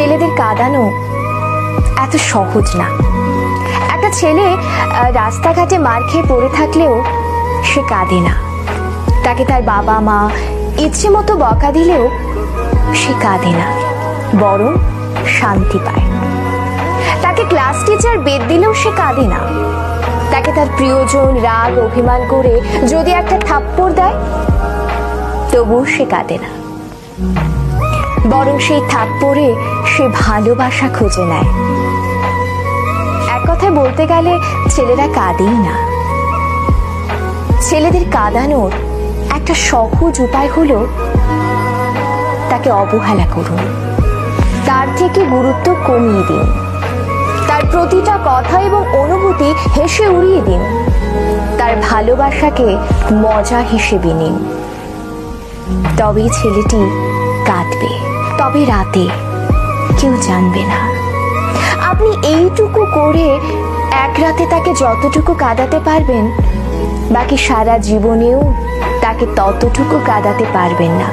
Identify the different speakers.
Speaker 1: ছেলেদের কাঁদানো এত সহজ না। একটা ছেলে রাস্তাঘাটে মার খেয়ে পড়ে থাকলেও সে কাঁদে না। তাকে তার বাবা মা ইচ্ছে মতো বকা দিলেও সে কাঁদে না, বরং শান্তি পায়। তাকে ক্লাস টিচার বেত দিলেও সে কাঁদে না। তাকে তার প্রিয়জন রাগ অভিমান করে যদি একটা থাপ্পড় দেয় তবুও সে কাঁদে না, বরং সেই থাপ্পড়ে সে ভালোবাসা খুঁজে নেয়। এক কথায় বলতে গেলে ছেলেরা কাঁদেই না। ছেলেদের কাঁদানোর একটা সহজ উপায় হলো তাকে অবহেলা করুন, তার থেকে গুরুত্ব কমিয়ে দিন, তার প্রতিটা কথা এবং অনুভূতি হেসে উড়িয়ে দিন, তার ভালোবাসাকে মজা হিসেবে নিন। তবেই ছেলেটি কাঁদবে, তবে রাতে কেউ জানবে না। আপনি এইটুকু করে এক রাতে তাকে যতটুকু কাঁদাতে পারবেন, বাকি সারা জীবনেও তাকে ততটুকু কাঁদাতে পারবেন না।